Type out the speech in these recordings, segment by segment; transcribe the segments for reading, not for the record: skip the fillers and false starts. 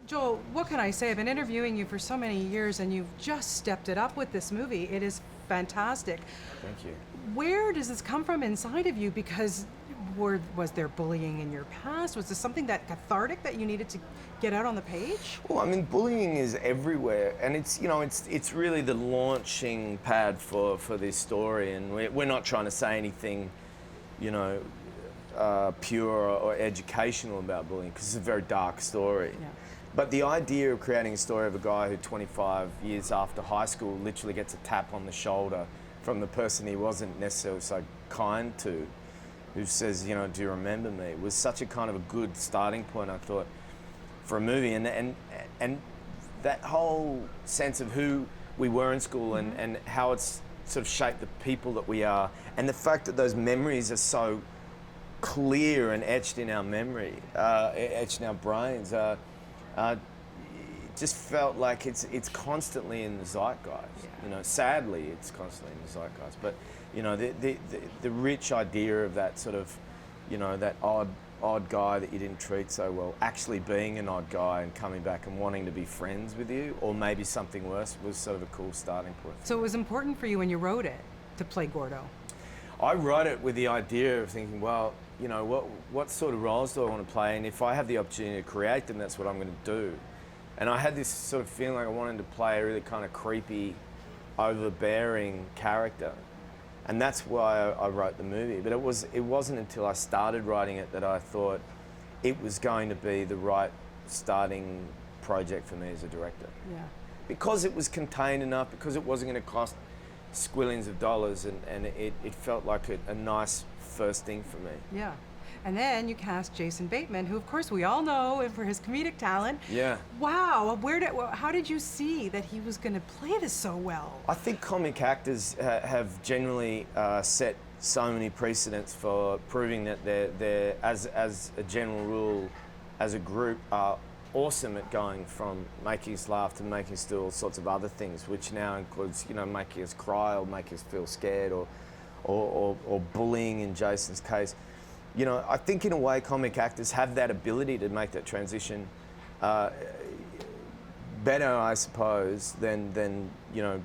Joel, what can I say? I've been interviewing you for so many years and you've just stepped it up with this movie. It is fantastic. Thank you. Where does this come from inside of you? Because was there bullying in your past? Was this something that cathartic that you needed to get out on the page? Well, I mean, bullying is everywhere, and it's really the launching pad for this story, and we're not trying to say anything, pure or educational about bullying, because it's a very dark story. Yeah. But the idea of creating a story of a guy who 25 years after high school literally gets a tap on the shoulder from the person he wasn't necessarily so kind to, who says, do you remember me, was such a kind of a good starting point, I thought, for a movie. And that whole sense of who we were in school and how it's sort of shaped the people that we are, and the fact that those memories are so clear and etched in our memory, etched in our brains, just felt like it's constantly in the zeitgeist. Yeah. Sadly, it's constantly in the zeitgeist. But the rich idea of that sort of, that odd guy that you didn't treat so well, actually being an odd guy and coming back and wanting to be friends with you, or maybe something worse, was sort of a cool starting point. So it was important for you when you wrote it to play Gordo? I wrote it with the idea of thinking, well, what sort of roles do I want to play? And if I have the opportunity to create them, that's what I'm going to do. And I had this sort of feeling like I wanted to play a really kind of creepy, overbearing character. And that's why I wrote the movie. But it wasn't until I started writing it that I thought it was going to be the right starting project for me as a director. Yeah. Because it was contained enough, because it wasn't going to cost squillions of dollars, and it felt like a nice first thing for me. Yeah. And then you cast Jason Bateman, who of course we all know for his comedic talent. Yeah. Wow, how did you see that he was going to play this so well? I think comic actors have generally set so many precedents for proving that they're as a general rule, as a group, are awesome at going from making us laugh to making us do all sorts of other things, which now includes, making us cry or making us feel scared or bullying in Jason's case. I think in a way comic actors have that ability to make that transition better, I suppose, than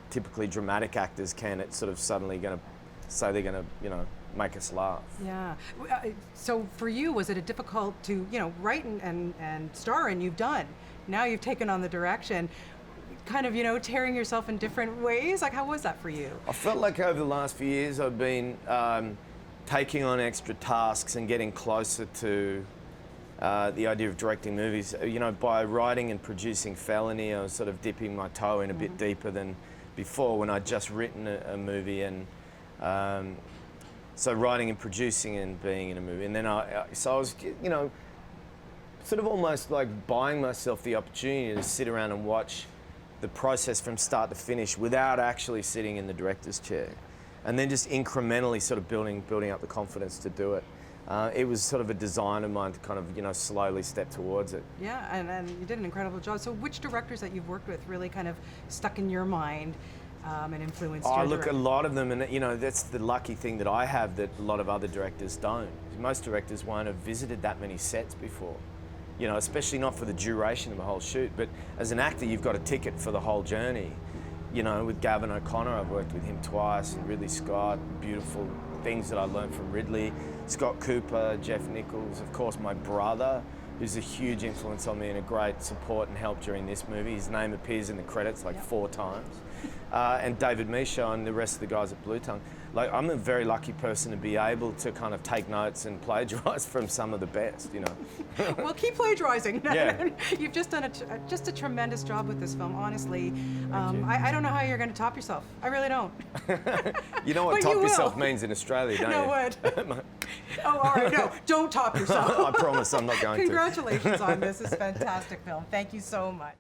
typically dramatic actors can. It's sort of suddenly going to say they're going to, make us laugh. Yeah. So for you, was it difficult to, write and star, and you've done? Now you've taken on the direction, kind of, tearing yourself in different ways. Like, how was that for you? I felt like over the last few years I've been taking on extra tasks and getting closer to the idea of directing movies. By writing and producing Felony, I was sort of dipping my toe in a bit deeper than before when I'd just written a movie, and so writing and producing and being in a movie. And then I was, sort of almost like buying myself the opportunity to sit around and watch the process from start to finish without actually sitting in the director's chair. And then just incrementally sort of building up the confidence to do it. It was sort of a design of mine to kind of, slowly step towards it. Yeah, and you did an incredible job. So which directors that you've worked with really kind of stuck in your mind and influenced your Look, direction? a lot of them, and that's the lucky thing that I have that a lot of other directors don't. Most directors won't have visited that many sets before, especially not for the duration of a whole shoot. But as an actor, you've got a ticket for the whole journey. With Gavin O'Connor, I've worked with him twice, and Ridley Scott, beautiful things that I learned from Ridley. Scott Cooper, Jeff Nichols, of course my brother, who's a huge influence on me and a great support and help during this movie. His name appears in the credits like 4 times. And David Misha and the rest of the guys at Blue Tongue. Like, I'm a very lucky person to be able to kind of take notes and plagiarise from some of the best, Well, keep plagiarizing. Yeah. You've just done just a tremendous job with this film, honestly. I don't know how you're going to top yourself. I really don't. You know what But top you yourself will. means in Australia, don't No, you? what? Oh, all right, no, don't top yourself. I promise I'm not going to. Congratulations on this. It's a fantastic film. Thank you so much.